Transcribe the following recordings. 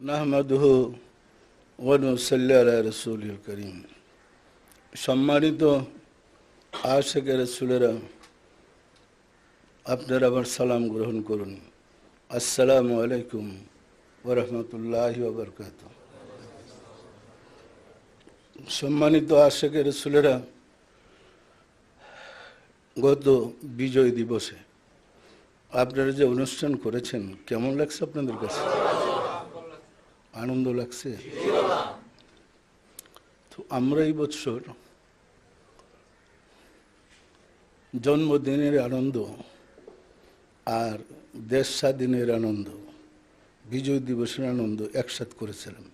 নাহমাদুহু ওয়া নুসাল্লি আলা রাসূলিল কারীম। সম্মানিত আশিক রাসূলেরা, আপনারা আমার সালাম গ্রহণ করুন। আসসালামু আলাইকুম ওয়া রাহমাতুল্লাহি ওয়া বারাকাতুহু। সম্মানিত আশিক রাসূলেরা, গত বিজয় দিবসে আপনারা যে অনুষ্ঠান করেছেন, কেমন লাগছে আপনাদের কাছে? আনন্দ লাগছে? তো আমরা এই বছর জন্মদিনের আনন্দ আর দেশ স্বাধীনের আনন্দ, বিজয় দিবসের আনন্দ একসাথে করেছিলাম।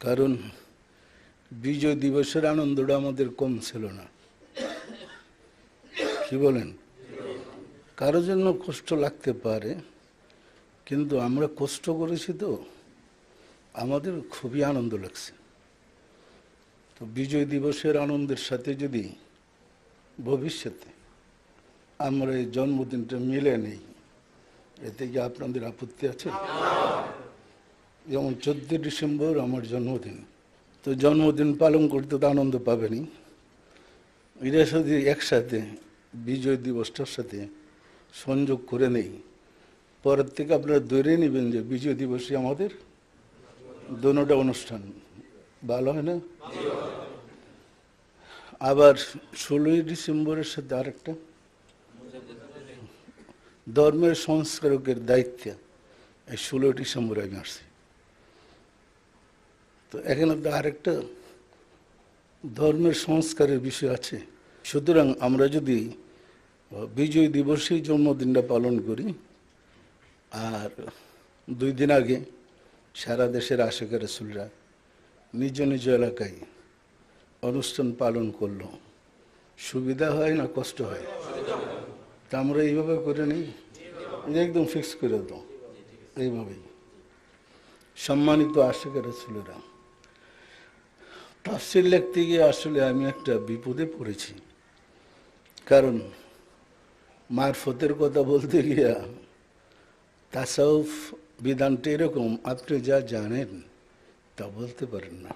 কারণ বিজয় দিবসের আনন্দটা আমাদের কম ছিল না। কি বলেন? কারো জন্য কষ্ট লাগতে পারে, কিন্তু আমরা কষ্ট করেছি তো আমাদের খুবই আনন্দ লাগছে। তো বিজয় দিবসের আনন্দের সাথে যদি ভবিষ্যতে আমরা এই জন্মদিনটা মিলে নেই, এতে কি আপনাদের আপত্তি আছে? যেমন 14 ডিসেম্বর আমার জন্মদিন, তো জন্মদিন পালন করতে তো আনন্দ পাবেনি। এরা যদি একসাথে বিজয় দিবসটার সাথে সংযোগ করে নেই, পরের থেকে আপনারা ধরে নেবেন যে বিজয় দিবসে আমাদের দোনোটা অনুষ্ঠান ভালো হয় না। আবার 16ই ডিসেম্বরের সাথে আরেকটা ধর্মের সংস্কারকের দায়িত্ব, এই 16 ডিসেম্বর আমি আসছি। তো এখানে তো আরেকটা ধর্মের সংস্কারের বিষয় আছে। সুতরাং আমরা যদি বিজয় দিবসেই জন্মদিনটা পালন করি, আর 2 দিন আগে সারা দেশের আশিক রাসূলরা নিজ নিজ এলাকায় অনুষ্ঠান পালন করলো, সুবিধা হয় না কষ্ট হয়? তা আমরা এইভাবে করে নিই, একদম ফিক্স করে দাও এইভাবেই। সম্মানিত আশিক রাসূলরা, তাফসীর লিখতে গিয়ে আসলে আমি একটা বিপদে পড়েছি। কারণ মারফতের কথা বলতে গিয়া তাসাউফ বিধানটা এরকম, আপনি যা জানেন তা বলতে পারেন না।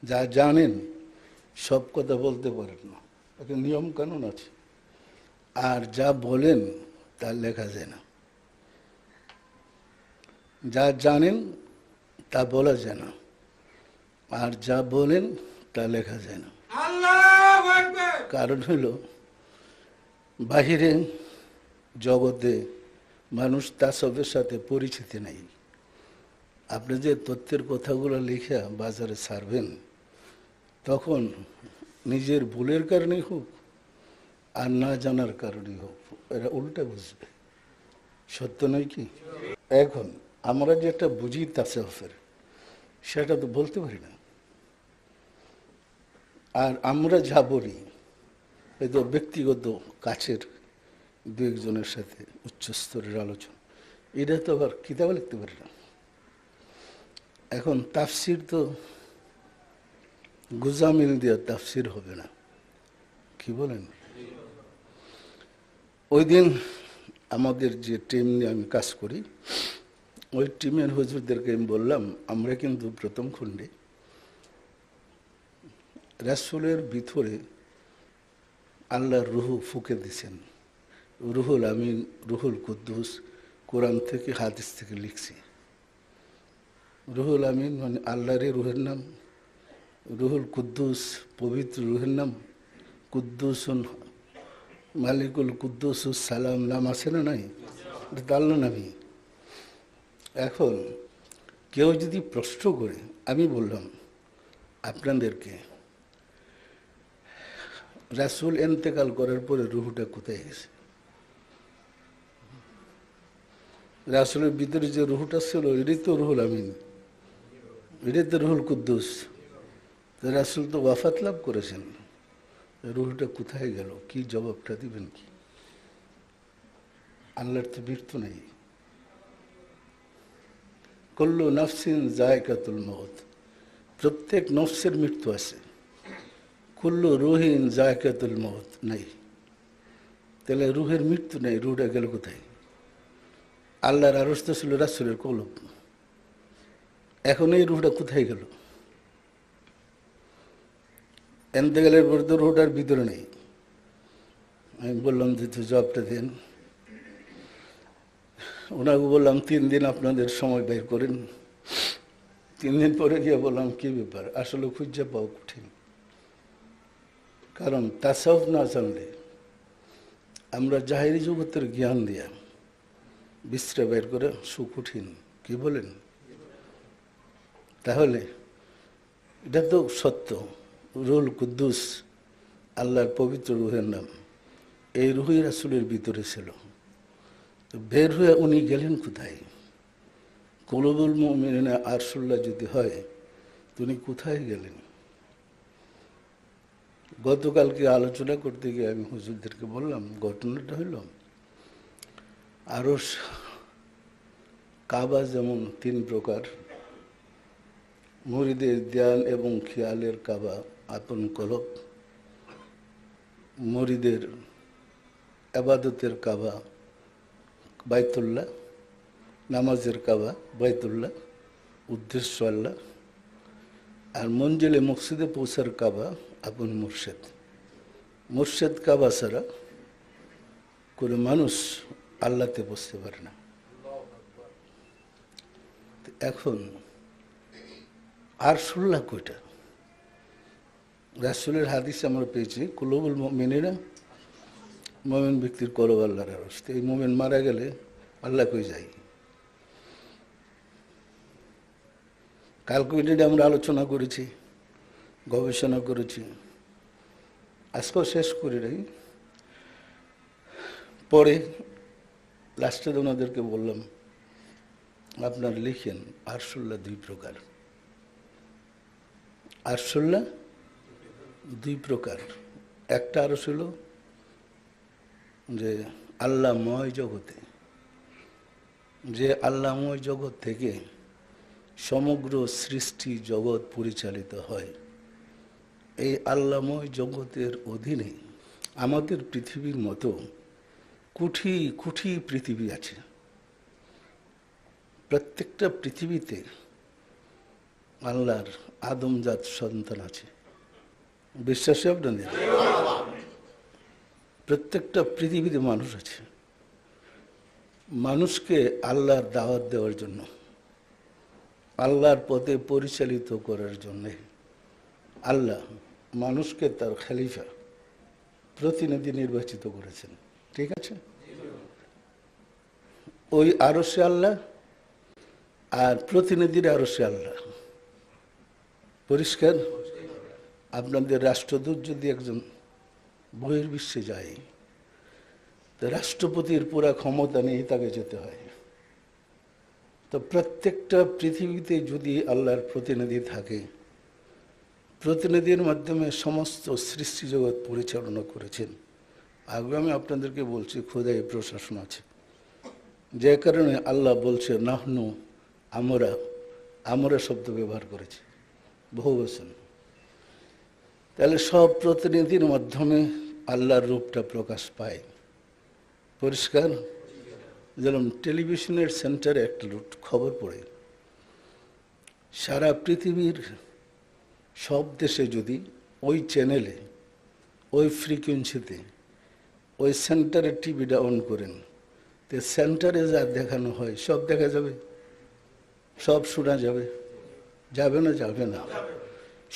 যা জানেন সব কথা বলতে পারেন না, একটা নিয়ম কানুন আছে। আর যা বলেন তা লেখা যায় না। যা জানেন তা বলা যায় না, আর যা বলেন তা লেখা যায় না। কারণ হলো বাহিরে জগতে মানুষ তাসবের সাথে পরিচিতি নেই। আপনি যে তথ্যের কথাগুলো লিখে বাজারে ছাড়বেন, তখন নিজের ভুলের কারণেই হোক আর না জানার কারণেই হোক, এরা উল্টা বুঝবে। সত্য নয় কি? এখন আমরা যেটা বুঝি তাসাউফের, সেটা তো বলতে পারি না। আর আমরা যা বলি এই তো ব্যক্তিগত কাছের 2-1 সাথে উচ্চস্তরের আলোচনা, এটা তো আবার কিতাবে লিখতে পারি না। এখন তাফসির তো গুজামিল দিয়ে তাফসির হবে না। কি বলেন? ওই দিন আমাদের যে টিম নিয়ে আমি কাজ করি, ওই টিমের হুজুরদেরকে আমি বললাম, আমরা কিন্তু প্রথম খণ্ডে রাসূলের ভিতরে আল্লাহর রুহু ফুঁকে দিছেন। রুহুল আমিন, রুহুল কুদ্দুস, কোরআন থেকে হাদিস থেকে লিখছি। রুহুল আমিন মানে আল্লাহরই রুহের নাম, রুহুল কুদ্দুস পবিত্র রুহের নাম, কুদ্দুসুন মালিকুল কুদ্দুসুস সালাম নাম আছে না নাই? এটা আল্লাহ নামই। এখন কেউ যদি প্রশ্ন করে, আমি বললাম আপনাদেরকে, রাসূল ইন্তেকাল করার পরে রুহুটা কোথায় গেছে? রাসূলের ভিতরে যে রুহুটা ছিল, এটাই তো রুহুল আমিন, এটাই তো রুহুল কুদ্দুস। রাসূল তো ওয়াফাত লাভ করেছেন, রুহুটা কোথায় গেল? কি জবাবটা দিবেন? কি আল্লাহর তো মৃত্যু নেই। কুল্লু নাফসিন যায়কাতুল মউত, প্রত্যেক নফসের মৃত্যু আছে। কুল্লু রুহিন যায়কাতুল মউত নাই। তাহলে রুহের মৃত্যু নেই, রুহটা গেল কোথায়? আল্লাহর আরশ তো ছিল রাসূলের কলব। এখন এই রুহটা কোথায় গেল? এন্তেকালের পর তো রুহটার ভিতরে নেই। আমি বললাম যে তো জবাবটা দেন। ওনাকে বললাম 3 দিন আপনাদের সময় বের করেন। 3 দিন পরে গিয়ে বললাম কি ব্যাপার, আসলে খুঁজে পাওয়া কঠিন। কারণ তাসাউফ না জানলে আমরা জাহেরি জগতের জ্ঞান দিয়া বিশ্রা বের করে সুকঠিন। কি বলেন? তাহলে এটা তো সত্য, রুহুল কুদ্দুস আল্লাহর পবিত্র রুহের নাম। এই রুহই রাসূলের ভিতরে ছিল। তো বের হয়ে উনি গেলেন কোথায়? কুলুবুল মুমিনিনা আরশুল্লাহ যদি হয়, তিনি কোথায় গেলেন? গতকালকে আলোচনা করতে গিয়ে আমি হুজুরদেরকে বললাম, ঘটনাটা হইল আরশ কাবা যেমন 3 প্রকার, মুরিদের ধ্যান এবং খেয়ালের কাবা আপন কলব, মুরিদের আবাদতের কাবা বাইতুল্লাহ, নামাজের কাবা বাইতুল্লাহ, উদ্দেশ্য আল্লাহ, আর মঞ্জিলে মসজিদে পৌঁছার কাবা আপন মুর্শেদ। মুর্শেদ কাবা ছাড়া কোনো মানুষ আল্লাহতে বসতে পারে না। এখন আরশুল্লাহ কয়টা? রাসূলের হাদিস আমরা পেয়েছি কুলুবুল মুমিনিনা, মুমিন ব্যক্তির কলব আল্লাহর আরশ। এই মুমিন মারা গেলে আল্লাহ কই যায়? কালকে এটা আমরা আলোচনা করেছি, গবেষণা করেছি, আজকেও শেষ করি নাই। পরে লাস্টে ওনাদেরকে বললাম আপনারা লিখেন আরশুল্লাহ 2 প্রকার। আরশুল্লাহ 2 প্রকার। একটা আরশ হলো যে আল্লাহময় জগতে, যে আল্লাহময় জগৎ থেকে সমগ্র সৃষ্টি জগৎ পরিচালিত হয়। এই আল্লাহময় জগতের অধীনে আমাদের পৃথিবীর মতো কোটি কোটি পৃথিবী আছে। প্রত্যেকটা পৃথিবীতে আল্লাহর আদমজাত সন্তান আছে। বিশ্বাসী আপনাদের? প্রত্যেকটা পৃথিবীতে মানুষ আছে। মানুষকে আল্লাহর দাওয়াত দেওয়ার জন্য, আল্লাহর পথে পরিচালিত করার জন্য আল্লাহ মানুষকে তার খলিফা, প্রতিনিধি নির্বাচিত করেছেন। ঠিক আছে? ওই আরশে আল্লাহ আর প্রতিনিধির আরশে আল্লাহ। পরিষ্কার? আপনাদের রাষ্ট্রদূত যদি একজন বহির্বিশ্বে যায়, তো রাষ্ট্রপতির পুরা ক্ষমতা নিয়ে তাকে যেতে হয়। তো প্রত্যেকটা পৃথিবীতে যদি আল্লাহর প্রতিনিধি থাকে, প্রতিনিধির মাধ্যমে সমস্ত সৃষ্টি জগৎ পরিচালনা করেছেন। আগে আমি আপনাদেরকে বলছি খোদাই প্রশাসন আছে, যে কারণে আল্লাহ বলছে নাহনু, আমরা শব্দ ব্যবহার করেছি বহু বচন। তাহলে সব প্রতিনিধির মাধ্যমে আল্লাহর রূপটা প্রকাশ পায়। পরিষ্কার? যেমন টেলিভিশনের সেন্টারে একটা খবর পড়ে, সারা পৃথিবীর সব দেশে যদি ওই চ্যানেলে, ওই ফ্রিকোয়েন্সিতে, ওই সেন্টারের টিভিটা অন করেন, তো সেন্টারে যা দেখানো হয় সব দেখা যাবে, সব শোনা যাবে। যাবে না? যাবে না।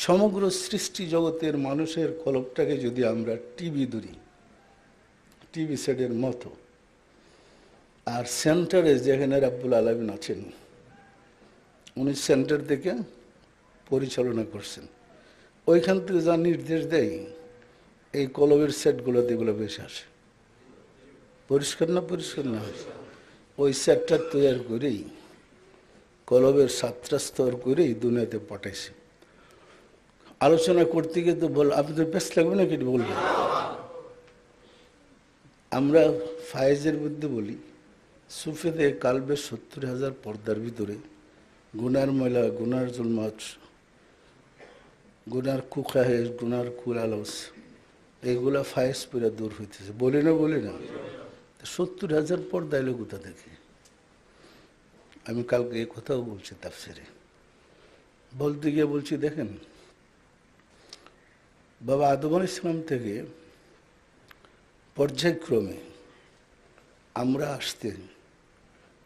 সমগ্র সৃষ্টি জগতের মানুষের কলবটাকে যদি আমরা টিভি ধরি, টিভি সেটের মতো, আর সেন্টারে যেখানে রাব্বুল আলামিন আছেন, উনি সেন্টার থেকে পরিচালনা করছেন, ওইখান থেকে যা নির্দেশ দেয় এই কলবের সেটগুলোতে এগুলো বেশি আসে। পরিষ্কার না? পরিষ্কার না? ওই সেটটা তৈরি করেই কলবের 7টা স্তর করেই দুনিয়াতে পাঠাইছে। আলোচনা করতে গিয়ে তো আপনাদের বেশ লাগবে না কি বলবেন? আমরা ফায়েজের মধ্যে বলি সুফেদে কালবে 70,000 পর্দার ভিতরে গুনার ময়লা, গুনার জুলমাত, গুনার কুখাহেস, গুনার কুলালস, এইগুলা ফায়েজ পুরা দূর হইতেছে। বলি না? বলি না? 70,000 পর্দা এলো কোথা থেকে? আমি কালকে এই কথাও বলছি তাফসিরে, বলতে গিয়ে বলছি দেখেন বাবা আদম আলাইহিস সালাম থেকে পর্যায়ক্রমে আমরা আসতে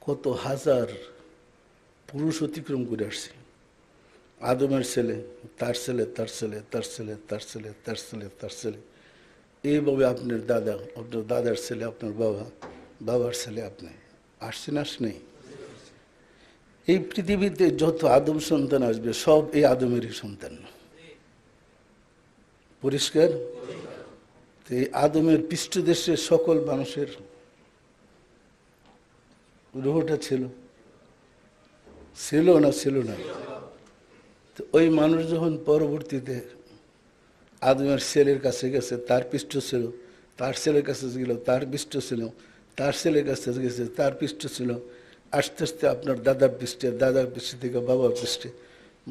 কত হাজার পুরুষ অতিক্রম করে আসছি। আদমের ছেলে, তার ছেলে, তার ছেলে, তার ছেলে, তার ছেলে, তার ছেলে, তার ছেলে, এইভাবে আপনার দাদা, আপনার দাদার ছেলে, আপনার বাবা, বাবার ছেলে, আপনি আসছেন, আসেনি? এই পৃথিবীতে যত আদম সন্তান আসবে সব এই আদমেরই সন্তান। পরিষ্কার? এই আদমের পৃষ্ঠদেশে সকল মানুষের রুহটা ছিল, ছিল না ছিল না? তো ওই মানুষ যখন পরবর্তীতে আদমের ছেলের কাছে গেছে, তার পৃষ্ঠ ছিল, তার ছেলের কাছে গেল, তার পৃষ্ঠ ছিল, তার ছেলের কাছে গেছে, তার পৃষ্ঠ ছিল, আস্তে আস্তে আপনার দাদার পৃষ্ঠে, দাদার পৃষ্ঠ থেকে বাবার পৃষ্ঠে,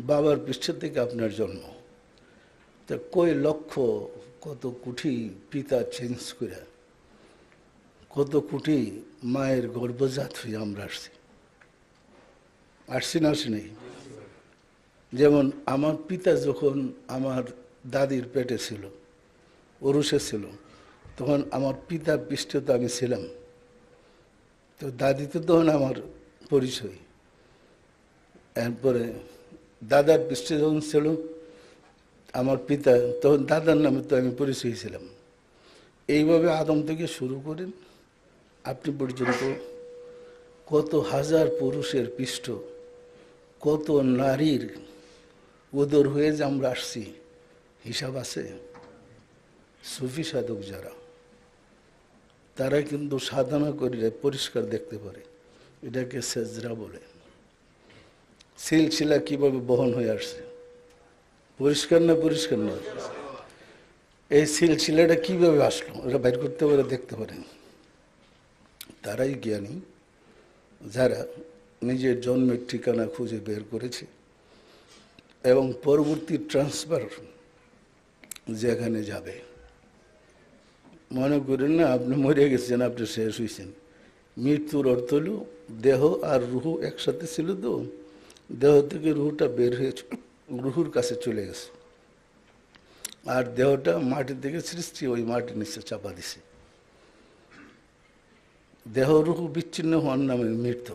বাবার পৃষ্ঠ থেকে আপনার জন্ম। তা কই লক্ষ কত কোটি পিতা চেঞ্জ করে, কত কোটি মায়ের গর্ভজাত হয়ে আমরা আসছি, আসছি না আসিনি? যেমন আমার পিতা যখন আমার দাদির পেটে ছিল, ওরসে ছিল, তখন আমার পিতার পৃষ্ঠে তো আমি ছিলাম, তো দাদি তো তখন আমার পরিচয়। এরপরে দাদার পৃষ্ঠে যখন ছিল আমার পিতা, তখন দাদার নামে তো আমি পরিচয় ছিলাম। এইভাবে আদম থেকে শুরু করেন আপনি পর্যন্ত কত হাজার পুরুষের পৃষ্ঠ, কত নারীর উদর হয়ে যে আমরা আসছি, হিসাব আছে? সুফি সাধক যারা, তারা কিন্তু সাধনা করে পরিষ্কার দেখতে পারে, এটাকে সেজরা বলে। সিলসিলা কিভাবে বহন হয়ে আসছে, পরিষ্কার না? পরিষ্কার না? এই সিলসিলাটা কিভাবে আসলো এটা বাইর করতে পারে, দেখতে পারেন। তারাই জ্ঞানী যারা নিজের জন্মের ঠিকানা খুঁজে বের করেছে এবং পরবর্তী ট্রান্সফার যেখানে যাবে। মনে করেন না আপনি মরে গেছেন, আপনি শেষ হয়েছেন। মৃত্যুর অর্থ হল দেহ আর রুহু একসাথে ছিল, তো দেহ থেকে রুহুটা বের হয়ে রুহুর কাছে চলে গেছে, আর দেহটা মাটি থেকে সৃষ্টি, ওই মাটির নিচে চাপা দিছে। দেহ রুহু বিচ্ছিন্ন হওয়ার নামে মৃত্যু।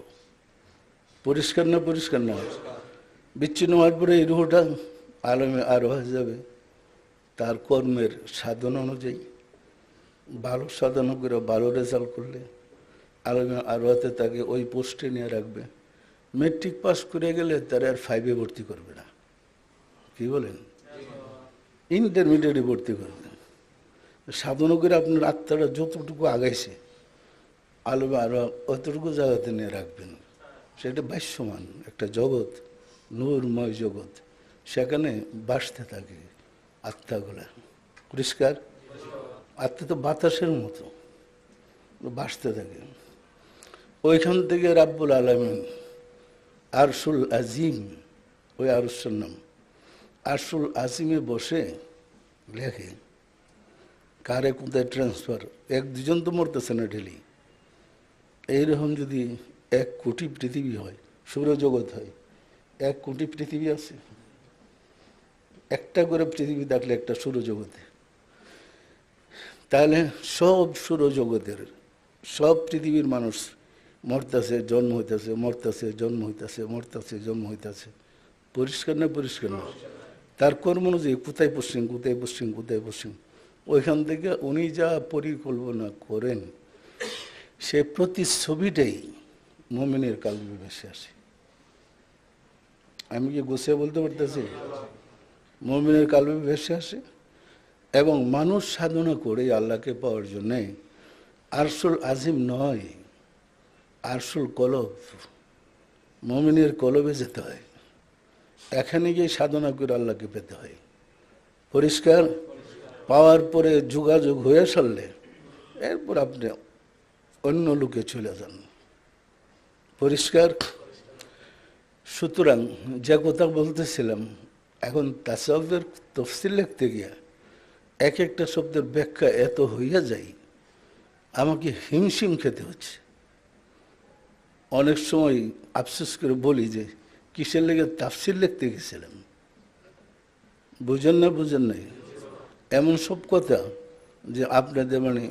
পরিষ্কার না? পরিষ্কার না? বিচ্ছিন্ন হওয়ার পরে এই রুহুটা আলমে আরো হয়ে যাবে তার কর্মের সাধন অনুযায়ী। ভালো সাধনা করে ভালো রেজাল্ট করলে আলমে আরোহাতে তাকে ওই পোস্টে নিয়ে রাখবে। মেট্রিক পাস করে গেলে তারা আর 5-এ ভর্তি করবে না, কি বলেন? ইন্টারমিডিয়েটে ভর্তি করবে। সাধনা করে আপনার আত্মাটা যতটুকু আগাইছে আলমে আরো অতটুকু জায়গাতে নিয়ে রাখবেন। সেটা ভাষ্যমান একটা জগৎ, নূরময় জগৎ, সেখানে বাসতে থাকে আত্মাগুলা। পরিষ্কার? আত্মা তো বাতাসের মতো বাসতে থাকে। ওইখান থেকে রাব্বুল আলামিন আরশুল আজিম, ওই আরশের নাম আরশুল আজিমে বসে লেখে কারে কোথায় ট্রান্সফার। 1-2 জন তো মরতেছে না ডেলি। এইরকম যদি 1 কোটি পৃথিবী হয়, সৌরজগৎ হয়, 1 কোটি পৃথিবী আছে। একটা করে পৃথিবী থাকলে একটা সৌরজগতে, তাহলে সব সৌরজগতের সব পৃথিবীর মানুষ মরতেছে, জন্ম হইতেছে, মরতেছে, জন্ম হইতেছে, মরতেছে, জন্ম হইতেছে। পরিষ্কার না? পরিষ্কার না? তার কর্ম অনুযায়ী কোথায় পশ্চিম, কোথায় পশ্চিম, কোথায় পশ্চিম, ওইখান থেকে উনি যা পরিকল্পনা করেন সে প্রতিচ্ছবিটাই মুমিনের কালবে ভেসে আসে। আমি কি গুছিয়ে বলতে পারতেছি? মুমিনের কালবে ভেসে আসে এবং মানুষ সাধনা করে আল্লাহকে পাওয়ার জন্যে আরশুল আজিম নয়, আরশুল কলব, মুমিনের কলবে যেতে হয়। এখানে গিয়ে সাধনা করে আল্লাহকে পেতে হয়। পরিষ্কার? পাওয়ার পরে যোগাযোগ হয়ে সারলে এরপর আপনি অন্য লোকে চলে যান। পরিষ্কার? সুতরাং যে কথা বলতেছিলাম, এখন তাসাউফের তফসিল লিখতে গিয়া এক একটা শব্দের ব্যাখ্যা এত হইয়া যায় আমাকে হিমশিম খেতে হচ্ছে। অনেক সময় আফসোস করে বলি যে কিসের লেগে তাফসির লিখতে গেছিলাম, বুঝেন না বুঝেন নাই, এমন সব কথা যে আপনাদের মানে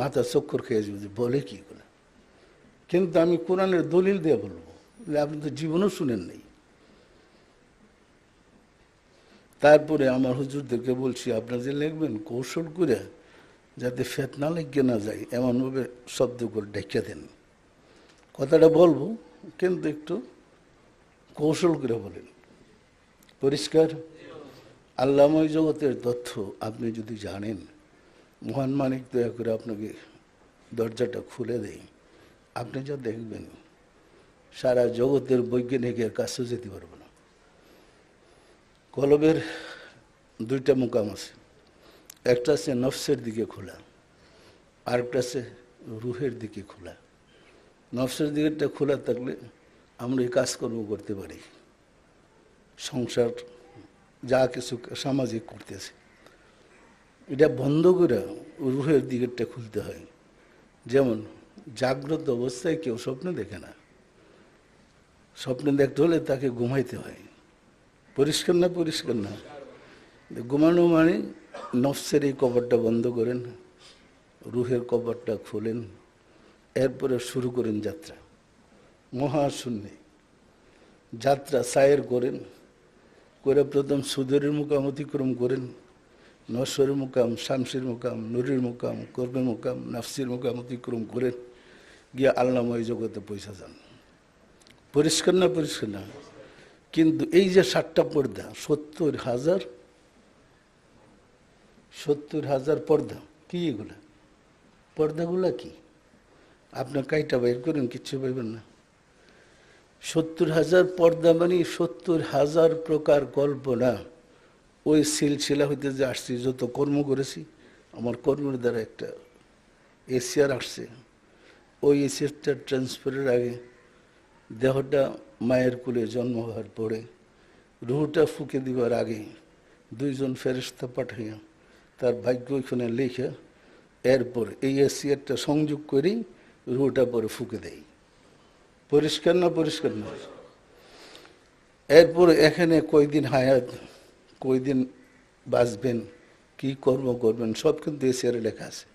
মাথা চক্কর খেয়ে যাবে যে বলে কি করে। কিন্তু আমি কোরআনের দলিল দিয়ে বলবো, আপনি তো জীবনও শুনেন নাই। তারপরে আমার হুজুরদেরকে বলছি আপনারা যে লিখবেন কৌশল করে যাতে ফেতনা লেগে না যায় এমনভাবে শব্দ করে ডেকে দেন। কথাটা বলবো কিন্তু একটু কৌশল করে বলেন। পরিষ্কার? আল্লাময় জগতের তথ্য আপনি যদি জানেন, মহান মালিক দয়া করে আপনাকে দরজাটা খুলে দেয়, আপনি যা দেখবেন সারা জগতের বৈজ্ঞানিকের কাছেও যেতে পারবে না। কলবের দুইটা মুকাম আছে, একটা আছে নফসের দিকে খোলা, আরেকটা আছে রুহের দিকে খোলা। নফসের দিকেরটা খোলা থাকলে আমরা এই কাজকর্ম করতে পারি, সংসার যা কিছু সামাজিক করতেছে, এটা বন্ধ করে রুহের দিকেরটা খুলতে হয়। যেমন জাগ্রত অবস্থায় কেউ স্বপ্ন দেখে না, স্বপ্ন দেখতে হলে তাকে ঘুমাইতে হয়। পরিষ্কার না পরিষ্কার না? ঘুমানো মানে নফসের এই কবরটা বন্ধ করেন, রুহের কবরটা খোলেন, এরপরে শুরু করেন যাত্রা। মহাশূন্যে যাত্রা সায়ের করেন, করে প্রথম সুদরের মুকাম অতিক্রম করেন, নশ্বরের মুকাম, শামসির মুকাম, নুরির মুকাম, কর্মের মুকাম, নাফসির মুকাম অতিক্রম করেন, গিয়ে আল্লাময় জগতে পয়সা যান। পরিষ্কার না পরিষ্কার না? কিন্তু এই যে 7টা পর্দা, 70,000 পর্দা, কি এগুলা? পর্দাগুলা কি? আপনার কাইটা বাইর করেন, কিচ্ছু পাইবেন না। 70,000 পর্দা মানে 70,000 প্রকার কল্পনা। ওই সিলসিলা হইতে যে আসছি, যত কর্ম করেছি, আমার কর্মের দ্বারা একটা এশিয়ার আসছে। ওই এশিয়ারটা ট্রান্সফারের আগে দেহটা মায়ের কোলে জন্ম হওয়ার পরে রুহটা ফুঁকে দিবার আগে 2জন ফেরেশতা পাঠাইয়া তার ভাগ্য ওইখানে লিখে এরপর এই এশিয়ারটা সংযোগ করেই রুহটা পরে ফুঁকে দেয়। পরিষ্কার না পরিষ্কার না? এরপর এখানে কয়দিন হায়াত, কয়দিন বাঁচবেন, কি কর্ম করবেন, সব কিন্তু এশিয়ারে লেখা আছে।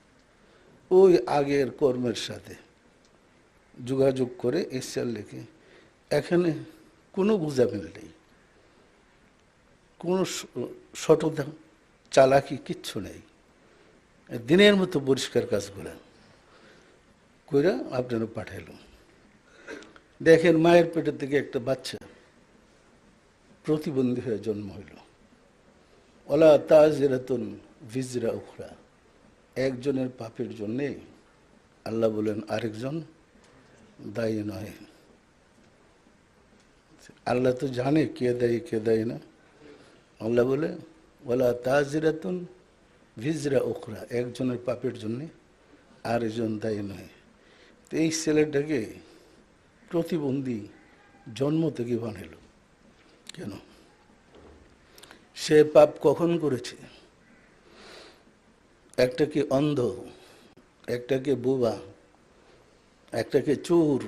ওই আগের কর্মের সাথে যোগাযোগ করে এশিয়ার লেখে। এখানে কোনো বুঝামিল নেই, কোনো সততা চালাকি কিচ্ছু নেই। দিনের মতো পরিষ্কার কাজগুলো করে আপনারা পাঠাইল। দেখেন মায়ের পেটের থেকে একটা বাচ্চা প্রতিবন্ধী হয়ে জন্ম হইল। ওলা তাজিরাতুন ভিজরা উখরা, একজনের পাপের জন্যে আল্লাহ বলেন আরেকজন দায়ী নয়। আল্লাহ তো জানে কে দায়ী কে দায়ী না। আল্লাহ বলে ওলা তাজিরাতুন ভিজরা উখরা, একজনের পাপের জন্যে আরেকজন দায়ী নয়। তো এই ছেলেটাকে প্রতিবন্ধী জন্ম থেকে বানাইল কেন? সে পাপ কখন করেছে? একটাকে অন্ধ, একটাকে বোবা, একটাকে চোর,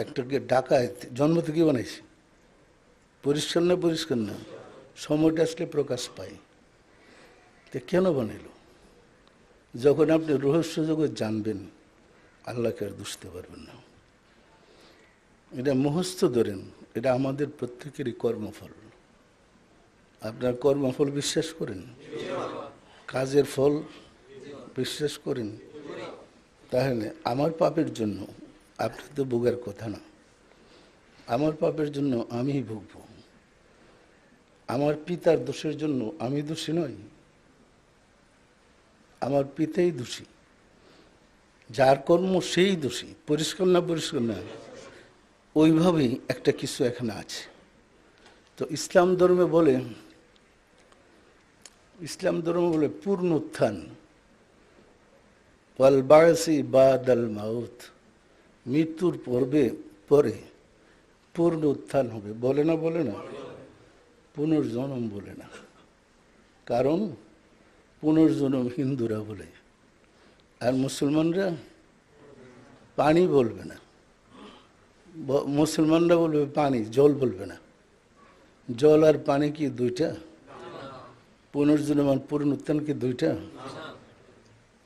একটাকে ডাকাত জন্ম থেকে বানাইছে। পরিষ্কার না পরিষ্কার না? সময়টা আসলে প্রকাশ পায়। তো কেন বানাইল? যখন আপনি রহস্য জগৎ জানবেন, আল্লাহকে আর বুঝতে পারবেন না। এটা মুখস্থ ধরেন, এটা আমাদের প্রত্যেকেরই কর্মফল। আপনার কর্মফল বিশ্বাস করেন? কাজের ফল বিশ্বাস করেন? তাহলে আমার পাপের জন্য আপনার তো ভোগের কথা না। আমার পাপের জন্য আমি ভুগব। আমার পিতার দোষের জন্য আমি দোষী নই, আমার পিতাই দোষী। যার কর্ম সেই দোষী। পরিষ্কার না পরিষ্কার না? ওইভাবেই একটা কিছু এখানে আছে। তো ইসলাম ধর্মে বলে পূর্ণ উত্থান, ওয়াল বা'সি বাদাল মাউত, মৃত্যুর পরে পূর্ণ উত্থান হবে। বলে না? বলে না? পুনর্জন্ম বলে না। কারণ পুনর্জন্ম হিন্দুরা বলে, আর মুসলমানরা পানি বলবে না। মুসলমানরা বলবে পানি, জল বলবে না। জল আর পানি কি দুইটা? পুনর্জন্ম আর পুনরুত্থান কি দুইটা?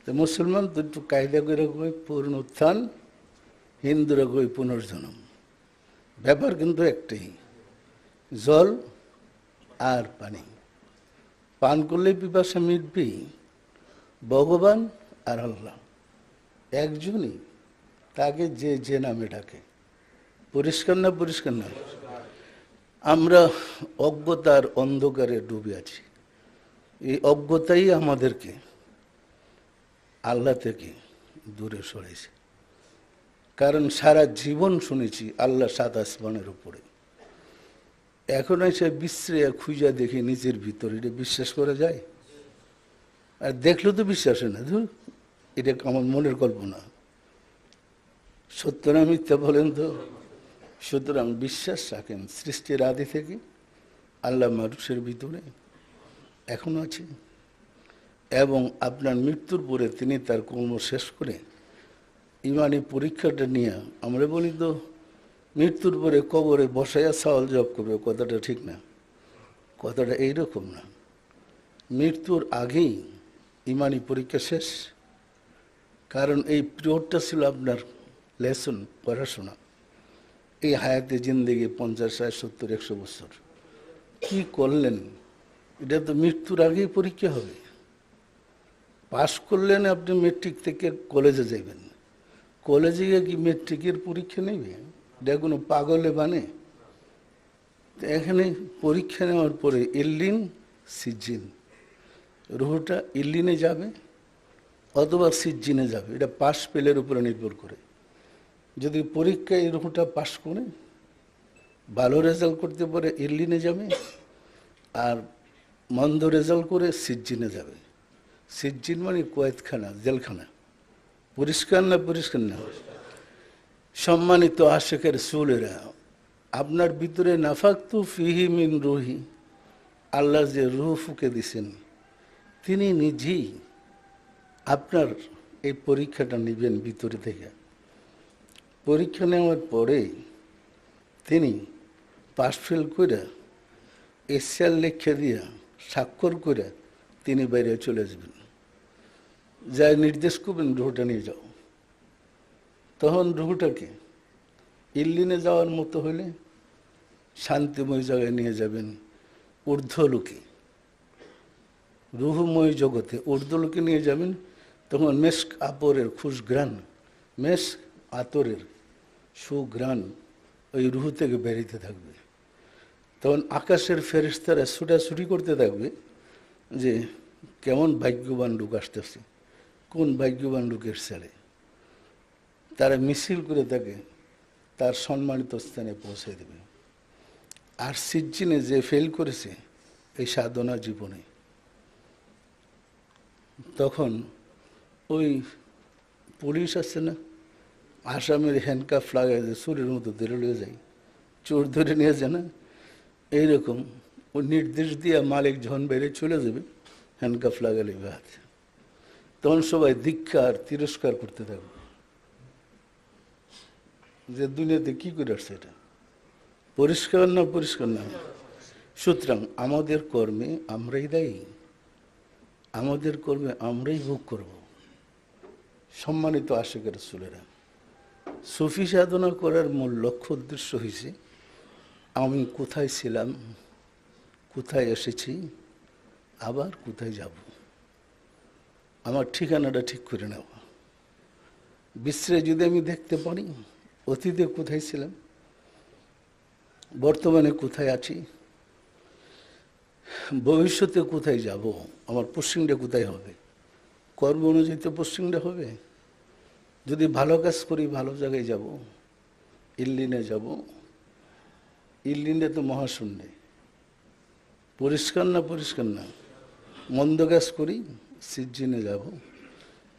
তো মুসলমান তো একটু কায়দা করে কই পুনরুত্থান, হিন্দুরা কই পুনর্জন্ম। ব্যাপার কিন্তু একটাই, জল আর পানি। পান করলে পিপাসা মিটবে। ভগবান আর আল্লাহ একজনই, তাকে যে যে নামে ডাকে। পরিষ্কার না? পরিষ্কার না? আমরা অজ্ঞতার অন্ধকারে ডুবে আছি। এই অজ্ঞতাই আমাদেরকে আল্লাহ থেকে দূরে সরেছে। কারণ সারা জীবন শুনেছি আল্লাহ ৭ আসমানের উপরে, এখন এসে বিশ্রে খুঁজা দেখি নিজের ভিতরে, এটা বিশ্বাস করা যায়? আর দেখলে তো বিশ্বাস হয় না, ধর এটা আমার মনের কল্পনা। সত্য না মিথ্যা বলেন তো? সুতরাং বিশ্বাস রাখেন সৃষ্টির আদি থেকে আল্লাহ মানুষের ভিতরে এখন আছে, এবং আপনার মৃত্যুর পরে তিনি তার কর্ম শেষ করে ইমানি পরীক্ষাটা নিয়ে, আমরা বলি তো মৃত্যুর পরে কবরে বসাইয়া সওয়াল জবাব করবে, কথাটা ঠিক না। কথাটা এইরকম না। মৃত্যুর আগেই ইমানি পরীক্ষা শেষ। কারণ এই পিরিয়ডটা ছিল আপনার লেসন, পড়াশোনা। এই হায়াতে জিন্দেগি 50, 60, 70, 100 বছর কি করলেন, এটা তো মৃত্যুর আগেই পরীক্ষা হবে। পাশ করলেন আপনি মেট্রিক থেকে কলেজে যাবেন, কলেজে গিয়ে কি মেট্রিকের পরীক্ষা নেবে? এটা কোনো পাগলে বানে? এখানে পরীক্ষা নেওয়ার পরে ইল্লিন সিজ্জিন, রুহটা ইল্লিনে যাবে অথবা সিজ্জিনে যাবে, এটা পাশ ফেলের উপরে নির্ভর করে। যদি পরীক্ষায় রুহটা পাশ করে ভালো রেজাল্ট করতে পারে ইল্লিনে যাবে, আর মন্দ রেজাল্ট করে সিজ্জিনে যাবে। সিজ্জিন মানে কয়েদখানা, জেলখানা। পরিষ্কার না? পরিষ্কার না? সম্মানিত আশেকের সুলেরা, আপনার ভিতরে নাফাকতু ফিহি মিন রুহি, আল্লাহ যে রুহ ফুঁকে দিছেন, তিনি নিজেই আপনার এই পরীক্ষাটা নেবেন ভিতরে থেকে। পরীক্ষা নেওয়ার পরে তিনি পাস ফেল করে এসিয়াল লেখা দিয়া স্বাক্ষর করে তিনি বাইরে চলে যাবেন। যাই নির্দেশ করবেন রুহটা নিয়ে যাও। তখন রুহটাকে ইল্লিনে যাওয়ার মতো হলে শান্তিময় জায়গায় নিয়ে যাবেন, ঊর্ধ্বলোকে, রুহময় জগতে ঊর্ধ্বলোকে নিয়ে যাবেন। তখন মেস্ক আতরের খুশগ্রাণ, মেস্ক আতরের সুঘ্রাণ ওই রুহ থেকে বেরিতে থাকবে। তখন আকাশের ফেরেশতারা ছুটাছুটি করতে থাকবে যে কেমন ভাগ্যবান লোক আসতেছে, কোন ভাগ্যবান লোকের ছেলে। তারা মিছিল করে তাকে তার সম্মানিত স্থানে পৌঁছে দেবে। আর সিজ্জিনে যে ফেল করেছে এই সাধনা জীবনে, তখন ওই পুলিশ আছে না, আসামের হ্যান্ডকাফ লাগাই যে চুরির মতো ধরে নিয়ে যায়, চোর ধরে নিয়ে যায় না, এইরকম ও নির্দেশ দিয়ে মালিক যখন বাইরে চলে যাবে হ্যান্ডকাফ লাগালে হাত, তখন সবাই ধিক্কার তিরস্কার করতে থাকবে যে দুনিয়াতে কি করে আসছে এটা। পরিষ্কার না? পরিষ্কার না? সুতরাং আমাদের কর্মে আমরাই দায়ী, আমাদের কর্মে আমরাই ভোগ করব। সম্মানিত আশিকের রাসূলেরা, সুফি সাধনা করার মূল লক্ষ্য উদ্দেশ্য হয়েছে আমি কোথায় ছিলাম, কোথায় এসেছি, আবার কোথায় যাব, আমার ঠিকানাটা ঠিক করে নেওয়া। বিশ্রে যদি আমি দেখতে পারি অতীতে কোথায় ছিলাম, বর্তমানে কোথায় আছি, ভবিষ্যতে কোথায় যাব, আমার পোস্টিংটা কোথায় হবে, কর্ম অনুযায়ী তো পোস্টিংটা হবে। যদি ভালো কাজ করি ভালো জায়গায় যাব, ইল্লিনে যাব, ইল্লিনে তো মহাশূন্যে। পরিষ্কার না? পরিষ্কার না? মন্দ কাজ করি সিজ্জিনে যাব।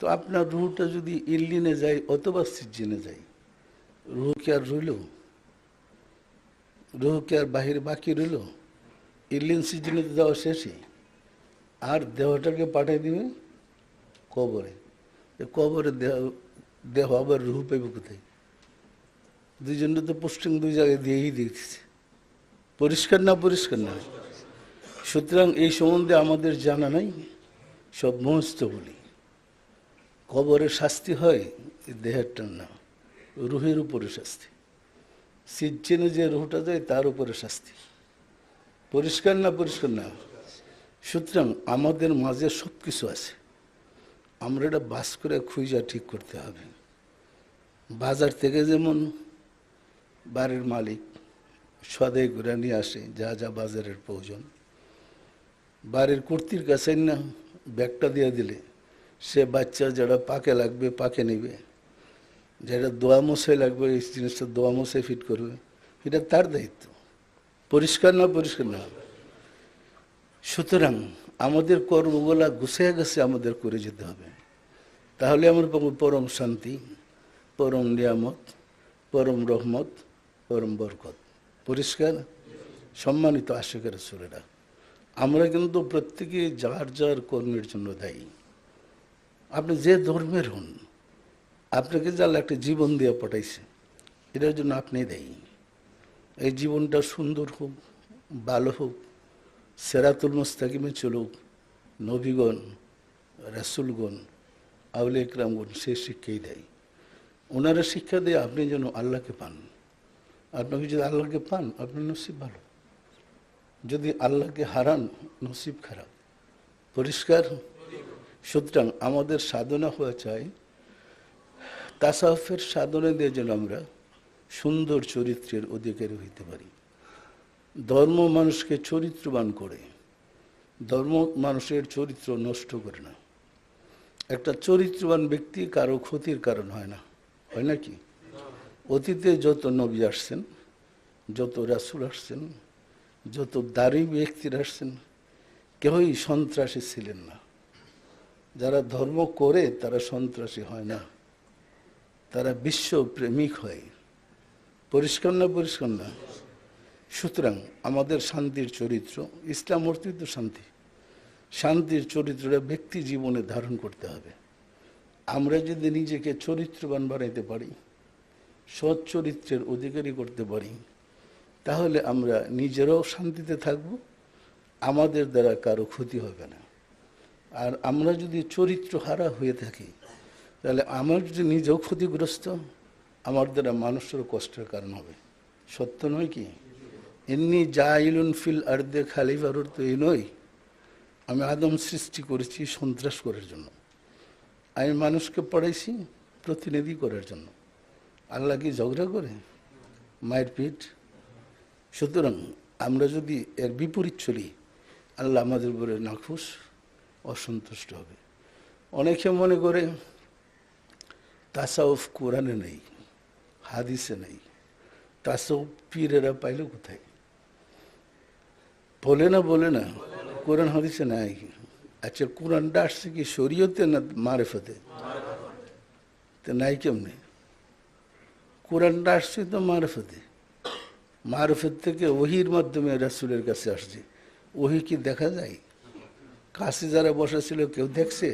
তো আপনার রুহটা যদি ইল্লিনে যায় অথবা সিজ্জিনে যায়, রুহ কি আর রইল? রুহ কি আর বাহিরে বাকি রইল? ইল্লিন সিজ্জিনে তো যাওয়া শেষই। আর দেহটাকে পাঠিয়ে দিবে কবরে। কবরে দেহ আবার রুহ পাইব কোথায়? দুইজনটা তো পোস্টিং দুই জায়গায় দিয়েই দিয়েছে। পরিষ্কার না? পরিষ্কার না? সুতরাং এই সম্বন্ধে আমাদের জানা নাই, সব মহস্ত বলি। কবরে শাস্তি হয় দেহেরটার না, রুহের উপরে শাস্তি। সিজ্জেনে যে রুহটা যায় তার উপরে শাস্তি। পরিষ্কার না? পরিষ্কার না? সুতরাং আমাদের মাঝে সব কিছু আছে, আমরা এটা বাস করে খুঁজা ঠিক করতে হবে। বাজার থেকে যেমন বাড়ির মালিক সদাই করে নিয়ে আসে যা যা বাজারের প্রয়োজন, বাড়ির কর্ত্রীর কাছে না ব্যাগটা দিয়ে দিলে সে বাচ্চা যেটা পাকে লাগবে পাকে নেবে, যেটা দোয়া মশাই লাগবে এই জিনিসটা দোয়া মশাই ফিট করবে, এটা তার দায়িত্ব। পরিষ্কার না? পরিষ্কার না? সুতরাং আমাদের কর্মগুলা গুছিয়ে গেছে আমাদের করে যেতে হবে, তাহলে আমরা পাবো পরম শান্তি, পরম নিয়ামত, পরম রহমত, পরম বরকত। পরিষ্কার? সম্মানিত আশিকের রাসূলেরা, আমরা কিন্তু প্রত্যেকে যার যার কর্মের জন্য দায়ী। আপনি যে ধর্মের হন, আপনাকে যার একটা জীবন দিয়ে পাঠাইছে, এটার জন্য আপনি দায়ী। এই জীবনটা সুন্দর হোক, ভালো হোক, সিরাতুল মুস্তাকিমে চলুক, নবীগণ, রাসূলগণ, আউলিয়া ইকরামগণ সে শিক্ষাই দেয়। ওনারা শিক্ষা দিয়ে আপনি যেন আল্লাহকে পান। আপনি যদি আল্লাহকে পান আপনার নসিব ভালো, যদি আল্লাহকে হারান নসিব খারাপ। পরিষ্কার? সুতরাং আমাদের সাধনা হওয়া চাই, তাসাউফের সাধনা দিয়ে যেন আমরা সুন্দর চরিত্রের অধিকারী হইতে পারি। ধর্ম মানুষকে চরিত্রবান করে, ধর্ম মানুষের চরিত্র নষ্ট করে না। একটা চরিত্রবান ব্যক্তি কারো ক্ষতির কারণ হয় না, হয় নাকি? অতীতে যত নবী আসছেন, যত রাসূল আসছেন, যত দাড়ি ব্যক্তিরা আসছেন, কেউই সন্ত্রাসী ছিলেন না। যারা ধর্ম করে তারা সন্ত্রাসী হয় না, তারা বিশ্বপ্রেমিক হয়। পরিষ্কার না? পরিষ্কার না? সুতরাং আমাদের শান্তির চরিত্র, ইসলাম অর্থিত শান্তি, শান্তির চরিত্রটা ব্যক্তি জীবনে ধারণ করতে হবে। আমরা যদি নিজেকে চরিত্রবান বানাইতে পারি, সৎ চরিত্রের অধিকারী করতে পারি, তাহলে আমরা নিজেরাও শান্তিতে থাকব, আমাদের দ্বারা কারো ক্ষতি হবে না। আর আমরা যদি চরিত্র হারা হয়ে থাকি, তাহলে আমার যদি নিজেও ক্ষতিগ্রস্ত, আমার দ্বারা মানুষেরও কষ্টের কারণ হবে। সত্য নয় কি? এমনি জাইলুন ফিল আরদে খালিফার অর্থ এই নয় আমি আদম সৃষ্টি করেছি সন্ত্রাস করার জন্য, আমি মানুষকে পড়াইছি প্রতিনিধি করার জন্য। আল্লাহ কি ঝগড়া করে? মায়ের পিঠ? সুতরাং আমরা যদি এর বিপরীত চলি, আল্লাহ আমাদের উপরে নাখুশ, অসন্তুষ্ট হবে। অনেকে মনে করে তাসাউফ কোরআনে নেই, হাদিসে নেই, তাসাউফ পীরেরা পাইল কোথায়? বলে না, বলে না, কোরআন হাদিসে নাই। আচ্ছা, কোরআনটা আসছে কি শরীয়তে না মারেফতে? তো নাই কেমনে? কোরআনটা আসছে তো মারেফতে, মারফত থেকে ওহির মাধ্যমে রাসূলের কাছে আসছে। ওহি কি দেখা যায়? কাছে যারা বসা ছিল কেউ দেখছে?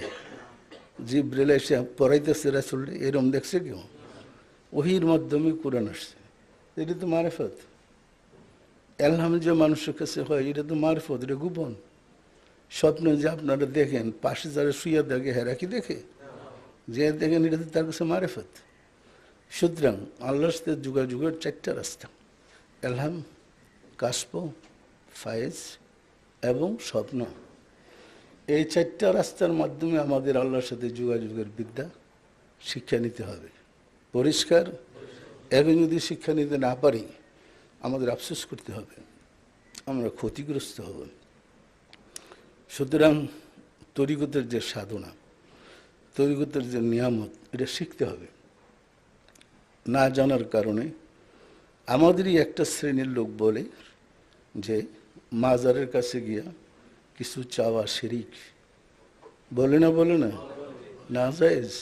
জিবরিল এসে পড়াইতেছে রাসূল, এরম দেখছে কেউ? ওহির মাধ্যমে কোরআন আসছে, এটা তো মারফত। এলহাম যে মানুষের কাছে হয় এটা তো মারফত, এটা গোপন। স্বপ্নে যে আপনারা দেখেন, পাশে যারা শুয়ে দেখে হেরা কি দেখে? যে দেখেন এটা তো তার কাছে মারফত। সুতরাং আল্লাহর সাথে যোগাযোগের চারটা রাস্তা: এলহাম, কাশফ, ফায়েজ এবং স্বপ্ন। এই চারটা রাস্তার মাধ্যমে আমাদের আল্লাহর সাথে যোগাযোগের বিদ্যা শিক্ষা নিতে হবে। পরিষ্কার? এখন যদি শিক্ষা নিতে না পারি আমাদের আফসোস করতে হবে, আমরা ক্ষতিগ্রস্ত হব। সুতরাং তরিকতের যে সাধনা, তরিকতের যে নিয়ামত, এটা শিখতে হবে। না জানার কারণে আমাদেরই একটা শ্রেণীর লোক বলে যে মাজারের কাছে গিয়া কিছু চাওয়া শিরিক। বলে না, বলে না? না জায়েজ।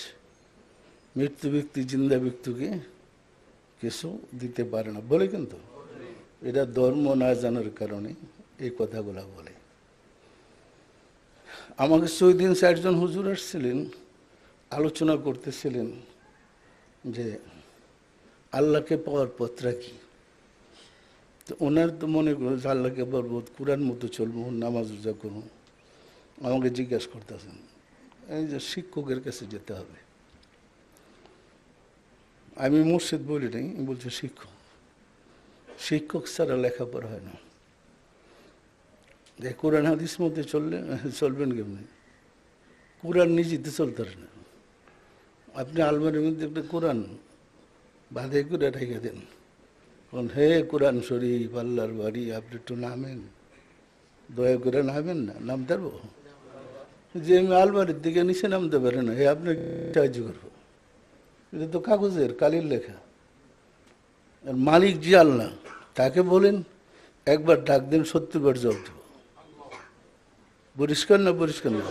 মৃত্যু ব্যক্তি জিন্দা ব্যক্তিকে কিছু দিতে পারে না বলে, কিন্তু এটা ধর্ম না জানার কারণে এই কথাগুলা বলে। আমাকে সেদিন 4 জন হুজুর আসছিলেন, আলোচনা করতেছিলেন যে আল্লাহকে পাওয়ার পথটা কি? তো ওনার তো মনে করো যে আল্লাহকে পারবো, কোরআন মতো চলবো, নামাজ রোজা করবো। আমাকে জিজ্ঞাসা করতেছেন, এই যে শিক্ষকের কাছে যেতে হবে। আমি মুর্শিদ বলি নাই, বলছে শিক্ষক। শিক্ষক ছাড়া লেখাপড়া হয় না। যে কোরআন হাদিস মধ্যে চলবেন কেমনি? কোরআন নিজেতে চলতে পারে না। আপনি আলমারির মধ্যে একটা কোরআন বাঁধে করে রেখে দেন, হে কোরআন শরীফ আল্লাহর বাড়ি, আপনি একটু নামেন, দয়া করে নামেন না? নামতে পারবো? যে আমি আলমারির দিকে নিচে নামতে পারে না, হে আপনি সাহায্য করবো? এটা তো কাগজের কালির লেখা। আর মালিক যে আল্লাহ, তাকে বলেন একবার ডাক দেন, 70 বার জবাব দেব। পরিষ্কার না? পরিষ্কার না?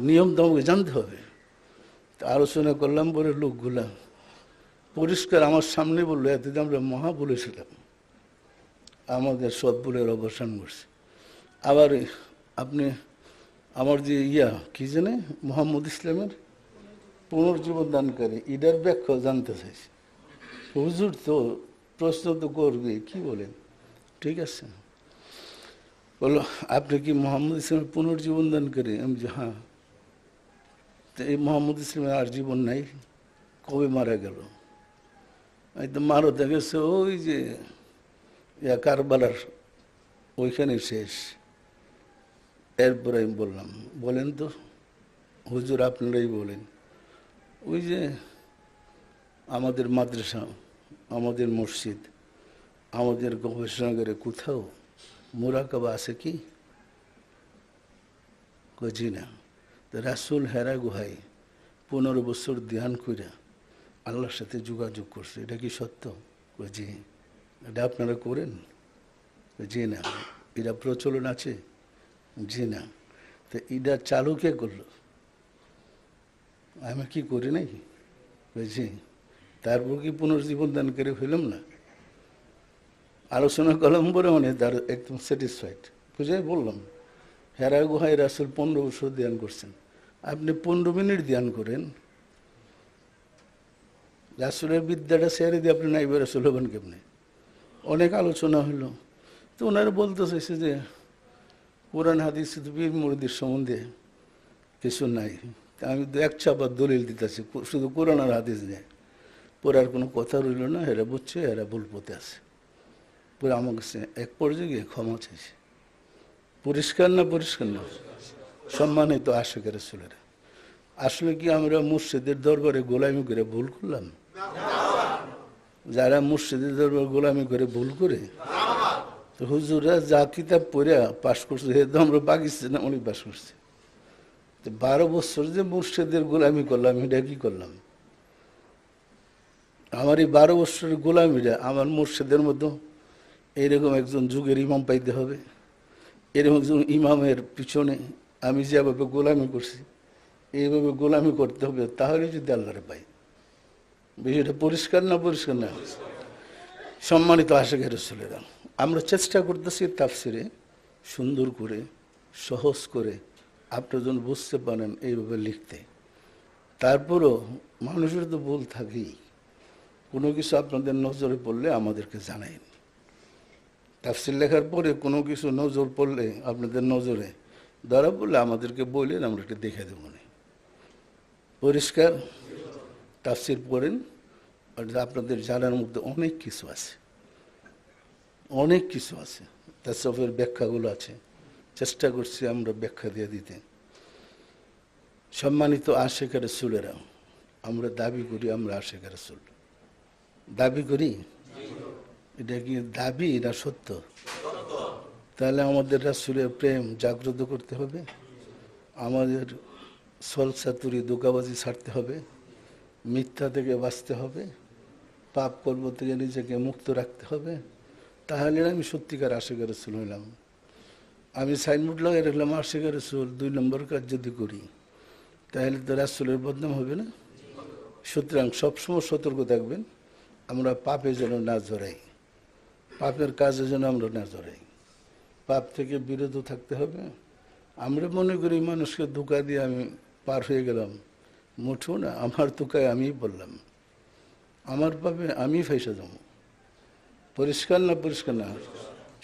নিয়ম তো আমাকে জানতে হবে। আলোচনা করলাম বলে লোকগুলা পরিষ্কার আমার সামনে বললো, এতদিন আমরা মহা বলেছিলাম, আমাদের সব ভুলের অবসান করছে। আবার আপনি আমার যে কি জানে মোহাম্মদ ইসলামের পুনর্জীবন দানকারী, এটার ব্যাখ্যা জানতে চাইছি। হুজুর তো প্রশ্ন তো করবে, কি বলেন? ঠিক আছে, বলো আপনি কি মোহাম্মদ ইসলামের পুনর্জীবন দানকারী? আমি যে হ্যাঁ। তো এই মোহাম্মদ ইসলামের আর জীবন নাই, কবে মারা গেল? এই তো মারতে গেছে ওই যে কারবালার ওইখানে শেষ। এরপরে আমি বললাম, বলেন তো হুজুর, আপনারাই বলেন। ওই যে আমাদের মাদ্রাসা, আমাদের মসজিদ, আমাদের গবেষণাগারে কোথাও মুরাকাবা আছে কি? জি না। তো রাসূল হেরা গুহায় 15 বছর ধ্যান কইরা আল্লাহর সাথে যোগাযোগ করছে, এটা কি সত্য? জি। এটা আপনারা করেন? জি না। এটা প্রচলন আছে? জি না। তো এটা চালু কে করলো? আমি কি করি নাই? জি। তারপর কি পুনর্জীবন দান করে ফেললাম না? আলোচনা করলাম বলে মানে তার একদম স্যাটিসফাইড, বুঝে বললাম হেরা গুহায় রাসূল 15 বছর ধ্যান করছেন, আপনি 15 মিনিট ধ্যান করেন। রাসূলের বিদ্যাটা ছেড়ে দিয়ে আপনি নাইবে রাসূল হবেন কেমনি? অনেক আলোচনা হলো। তো ওনারা বলতে চাইছে যে কোরআন হাদিস পীর মুরিদের সম্বন্ধে কিছু নাই। আমি তো এক চাপার দলিল দিতেছি, শুধু কোরআন আর হাদিস নেই, পরে আর কোনো কথা রইল না। এরা বুঝছে এরা ভুল পথে আছে। পরে আমার কাছে এক পর্যায়ে গিয়ে ক্ষমা চাইছে। পরিষ্কার না? পরিষ্কার না? সম্মানিত আশিকের রাসূলেরা, আসলে কি আমরা মুর্শিদের দরবারে গোলামি করে ভুল করলাম? যারা মুর্শিদের দরবারে গোলামি করে ভুল করে, তো হুজুরা যা কিতাব পড়ে পাশ করছে, সে তো আমরা পাকিস্তানে অনেক পাশ করছি। তো 12 বছর যে মুর্শিদের গোলামি করলাম, এটা কি করলাম? আমার এই 12 বছরের গোলামিটা আমার মুর্শিদের মতো এইরকম একজন যুগের ইমাম পাইতে হবে। এরকম একজন ইমামের পিছনে আমি যেভাবে গোলামি করছি এইভাবে গোলামি করতে হবে, তাহলে যদি আল্লাহরে পাই। বিষয়টা পরিষ্কার না? পরিষ্কার না? সম্মানিত আশিকের রাসূলেরা, আমরা চেষ্টা করতেছি তাফসিরে সুন্দর করে, সহজ করে আপনার জন্য বুঝতে পারেন এইভাবে লিখতে। তারপরও মানুষের তো ভুল থাকেই। কোনো কিছু আপনাদের নজরে পড়লে আমাদেরকে জানাইন। তাফসির লেখার পরে কোনো কিছু নজর পড়লে, আপনাদের নজরে ধরা পড়লে আমাদেরকে বললেন, আমরা এটা দেখে দেব না। পরিষ্কার? তাফসির পড়েন, আর আপনাদের জানার মধ্যে অনেক কিছু আছে, অনেক কিছু আছে। তাসawwুফের ব্যাখ্যাগুলো আছে, চেষ্টা করছি আমরা ব্যাখ্যা দিয়ে দিতে। সম্মানিত আশিকের রাসূলেরা, আমরা দাবি করি আমরা আশিকের রাসূল। দাবি করি? এটা কি দাবি না সত্য? তাহলে আমাদের রাসূলের প্রেম জাগ্রত করতে হবে, আমাদের ছলচাতুরি ধোঁকাবাজি ছাড়তে হবে, মিথ্যা থেকে বাঁচতে হবে, পাপ কর্ম থেকে নিজেকে মুক্ত রাখতে হবে। তাহলে আমি সত্যিকার আশিকের রাসূল হইলাম। আমি সাইনবোর্ড লাগিয়ে রাখলাম আশিকের রাসূল, 2 নম্বর কাজ যদি করি, তাহলে তো রাসূলের বদনাম হবে না? সুতরাং সবসময় সতর্ক থাকবেন, আমরা পাপে যেন না জড়াই, পাপের কাজে যেন আমরা না জড়াই, পাপ থেকে বিরত থাকতে হবে। আমরা মনে করি মানুষকে ধোঁকা দিয়ে আমি পার হয়ে গেলাম, মুঠো না। আমার ধোঁকায় আমিই বললাম, আমার পাবে আমি ফাইসা যাব। পরিষ্কার না? পরিষ্কার না?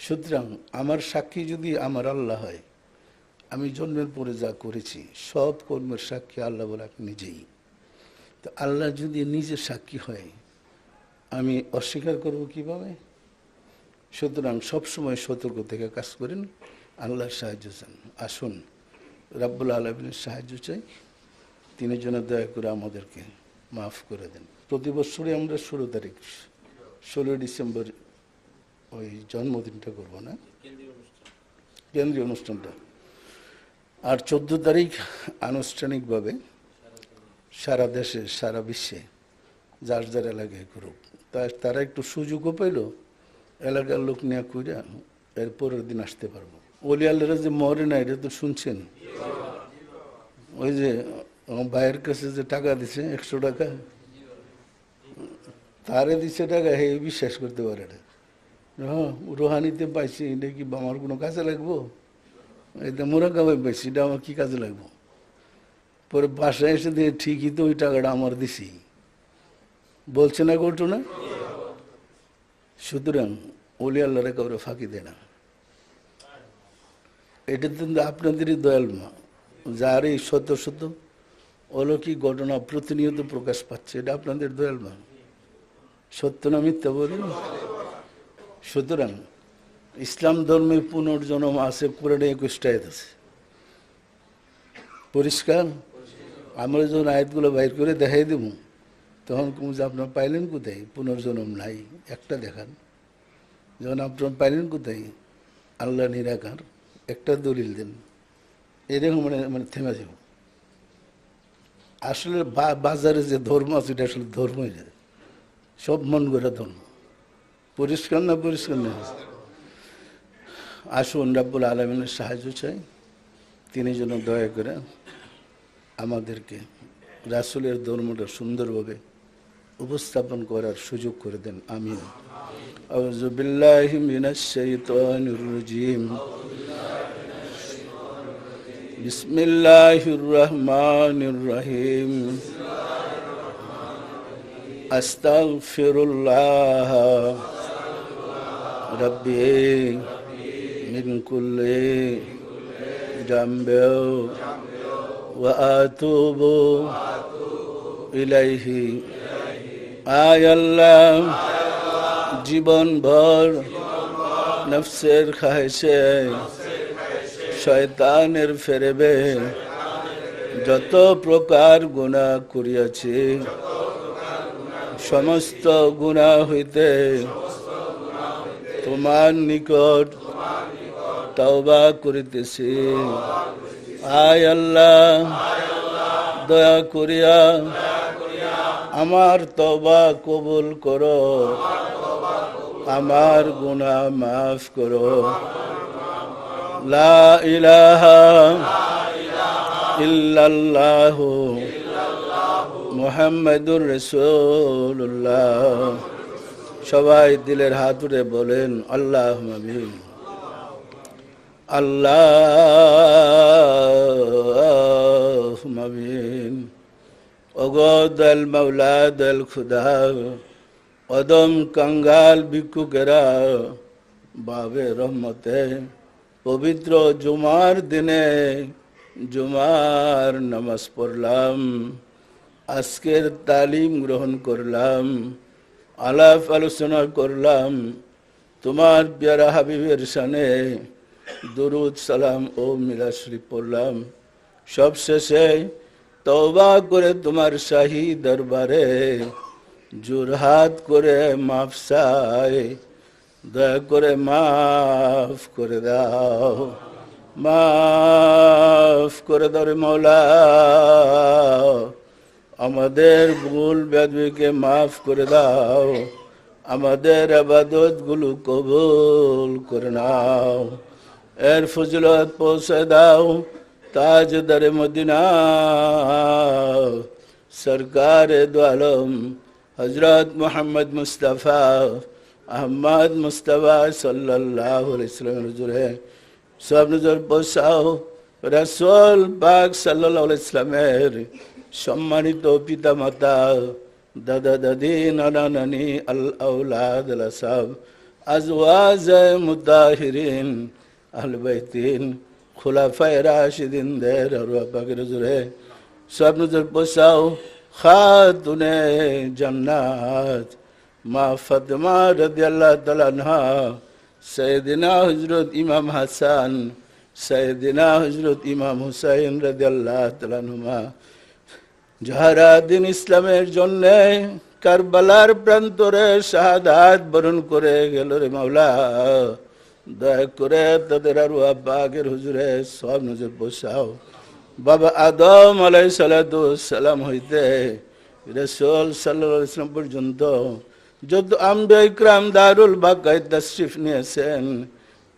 সুতরাং আমার সাক্ষী যদি আমার আল্লাহ হয়, আমি জন্মের পরে যা করেছি সব কর্মের সাক্ষী আল্লাহ বলে আপনি নিজেই। তো আল্লাহ যদি নিজে সাক্ষী হয়, আমি অস্বীকার করব কিভাবে? সুতরাং সবসময় সতর্ক থেকে কাজ করেন, আল্লাহর সাহায্য চান। আসুন রাব্বুল আলামিনের সাহায্য চাই, তিনি যেন দয়া করে আমাদেরকে মাফ করে দেন। প্রতি বছরই আমরা 16 ডিসেম্বর ওই জন্মদিনটা করব না, কেন্দ্রীয় অনুষ্ঠানটা। আর 14 তারিখ আনুষ্ঠানিকভাবে সারা দেশে সারা বিশ্বে যার যার এলাকায় করুক। তারা একটু সুযোগও পাইল, এলাকার লোক নিয়ে কইরা এর পরের দিন আসতে পারবো। ওলি আল্লাহরা যে মরে না, এটা তো শুনছেন। ওই যে আমার ভাইয়ের কাছে যে টাকা দিছে 100 টাকা, তারে দিছে টাকা, হে বিশ্বাস করতে পারে না। হ্যাঁ, রোহানিতে পাইছি, এটা কি আমার কোনো কাজে লাগবো? এটা মোরাকাবাই পাইছি, এটা আমার কি কাজে লাগবো? পরে বাসায় এসে দিয়ে ঠিকই তো ওই টাকাটা আমার দিছি, বলছে না ঘটনা। সুতরাং ওলি আল্লাহরা কাউরে ফাঁকি দেয় না। এটা তো আপনাদেরই দয়াল মা, যার এই শত শত অলৌকিক ঘটনা প্রতিনিয়ত প্রকাশ পাচ্ছে, এটা আপনাদের দয়াল মা। সত্য না মিথ্যা বলুন? সুতরাং ইসলাম ধর্মে পুনর্জন্ম আছে, কোরআনে 21টা আয়াত আছে, পরিষ্কার। আমরা যখন আয়াতগুলো বাইর করে দেখাই দেব, তখন কম যে আপনার পাইলেন কোথায়? পুনর্জন্ম নাই, একটা দেখান। যখন আপনার পাইলেন কোথায়? আল্লাহ নিরাকার, একটা দলিল দেন। এরকম মানে থেমে যাব। আসলে বাজারে যে ধর্ম আছে, এটা আসলে ধর্মই না, সব মন গড়া ধর্ম। পরিষ্কার না? পরিষ্কার না? আসুন রাব্বুল আলামিনের সাহায্য চাই, তিনি যেন দয়া করে আমাদেরকে রাসূলের ধর্মটা সুন্দরভাবে উপস্থাপন করার সুযোগ করে দেন। আমিন। আউযু বিল্লাহি মিনাশ শাইতানির রাজিম। বিসমিল্লাহির রহমানির রহিম। আস্তাগফিরুল্লাহ রাব্বি মিন কুল্লি যামবিন ওয়া আতুবু ইলাইহি। আয় আল্লাহ, জীবন ভর নফসের খাহেশে শয়তানের ফেরেবে যত প্রকার গুনাহ করিয়াছি, সমস্ত গুনাহ হইতে তোমার নিকট তওবা করিতেছি। আয় আল্লাহ, দয়া করিয়া আমার তওবা কবুল করো, আমার গুনাহ মাফ করো। লা ইলাহা ইল্লাল্লাহু মুহাম্মাদুর রাসূলুল্লাহ। সবাই দিলের হাত উঠে বলেন আল্লাহুম্মা আমিন। আল্লাহুম্মা আমিন। ওগো দয়াল মাওলা, দয়াল খুদা, অদম কাঙ্গাল ভিক্ষুকেরা বাবে রহমতে পবিত্র জুমার দিনে জুমার নামাজ পড়লাম, আজকের তালিম গ্রহণ করলাম, আলাপ আলোচনা করলাম, তোমার প্যারা হাবিবের শানে দুরুদ সালাম ও মিলাদ শরীফ পড়লাম। সব শেষে তওবা করে তোমার শাহী দরবারে জোরহাত করে মাফ চাই, দয়া করে মাফ করে দাও, মাফ করে দাও রে মওলা। আমাদের ভুল বেদবিকে মাফ করে দাও, আমাদের ইবাদত গুলো কবুল করে নাও, এর ফজিলত পৌঁছে দাও তাজদারে মদিনা সরকারে দো আলম হযরত মুহাম্মদ মুস্তাফা আহমদ মুস্তাফা সাল্লাল্লাহু আলাইহি ওয়াসাল্লামের হুজুরে সব নজর পৌঁছাও। রাসূল পাক সাল্লাল্লাহু আলাইহি ওয়াসাল্লামের সম্মানিত পিতা মাতা দাদা দাদি নানা নানি আল আউলাদ আল আসাব আজওয়াজ মুতাহিরিন আহলে বাইতিন খুলাফায়ে রাশিদিন দের আরওয়াহ পাকের হুজুরে সব নজর বসাও খাতুনে জান্নাত মা ফাতেমা রাদিয়াল্লাহু তাআলা আনহা সৈয়দিনা হযরত ইমাম হাসান সৈয়দিনা হযরত ইমাম হুসাইন রাদিয়াল্লাহু তাআলা আনহুমা যাহারা দিন ইসলামের জন্য কারবালার প্রান্তরে শাহাদাত বরণ করে গেল রে মাওলা, দয়া করে তাদের আরওয়াহ পাকের হুজুরে সব নজর বসাও। বাবা আদম আলাইহিস সালাতু সালাম হইতে রাসূল সাল্লাল্লাহু আলাইহি ওয়াসাল্লাম পর্যন্ত যত আম্বিয়া ইকরাম দারুল বাকায় তাশরিফ নিয়েছেন,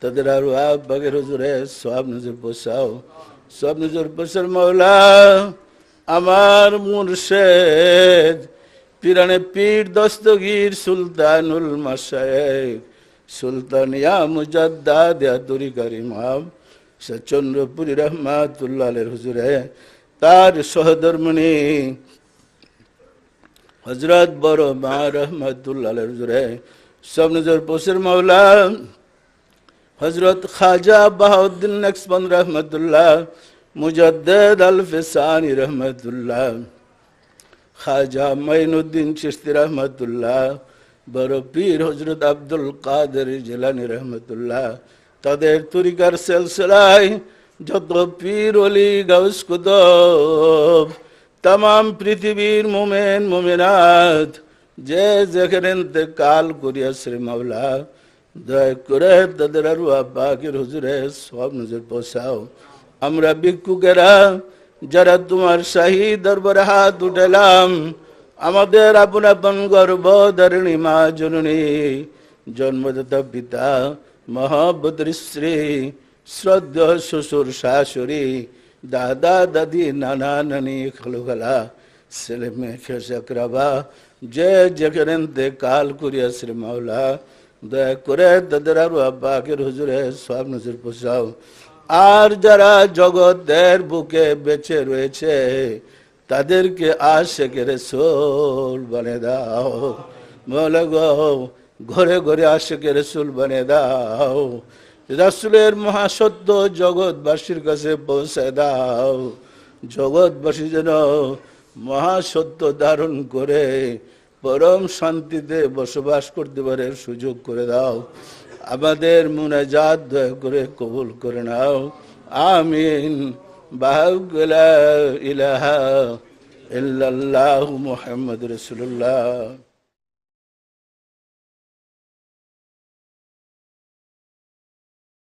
তাদের আরওয়াহ পাকের হুজুরে সব নজর বসাও, সব নজর বসার মাওলা। আমার মুর্শিদ পিরানে পীর দস্তগীর সুলতানুল মাশায়েখ সুলতানিয়া মুজাদ্দাদ তরিকার ইমাম চন্দ্রপুরী রহমাতুল্লাহ আলাইহির হুজুরে তার সহধর্মিণী হযরত বড় মা রহমাতুল্লাহ আলাইহির হুজুরে সব নজর বসার মাওলা। হযরত খাজা বাহাউদ্দিন নকশবন্দ রহমাতুল্লাহ মুজাদ্দিদ আল ফিসানি রহমাতুল্লাহ, খাজা মাইনুদ্দিন চিশতি রহমাতুল্লাহ, বড় পীর হযরত আব্দুল কাদের জিলানী রহমাতুল্লাহ, তাদের তরিকার সিলসিলায় যত পীর ওলি গাউস কুতুব तमाम পৃথিবীর মুমিন মুমিনাত যে যেখানে ইন্তেকাল করিয়াছে মাওলা, দয়া করে তাদের আরওয়াহ পাকের হুজুরে সব নজর বসাও। আমরা ভিক্ষুকেরা যারা তোমার শাহী দরবারে হাত উঠালাম, আমাদের আপন আপন গর্ভধারিণী মা জননী, জন্মদাতা পিতা, মহব্বতের স্ত্রী, শ্রদ্ধা শ্বশুর শাশুড়ি, দাদা দাদি, নানা নানি, খালু খালা, ছেলে মেয়ে খেসাকরাবা যে যেখানে ইন্তেকাল করিয়াছে মাওলা, দয়া করে তাদের আরওয়াহ পাকের হুজুরে সব নজর বসাও। আর যারা জগতের বুকে বেঁচে রয়েছে তাদেরকে আশিকে রাসূল বানিয়ে দাও মাওলা গো, ঘরে ঘরে আশিকে রাসূল বানিয়ে দাও। রাসূলের মহাসত্য জগৎবাসীর কাছে পৌঁছে দাও, জগৎবাসী যেন মহাসত্য ধারণ করে পরম শান্তিতে বসবাস করতে পারে সুযোগ করে দাও। আমাদের মুনাজাত দয়া করে কবুল করে নাও, আমিন। লা ইলাহা ইল্লাল্লাহু মুহাম্মাদুর রাসূলুল্লাহ।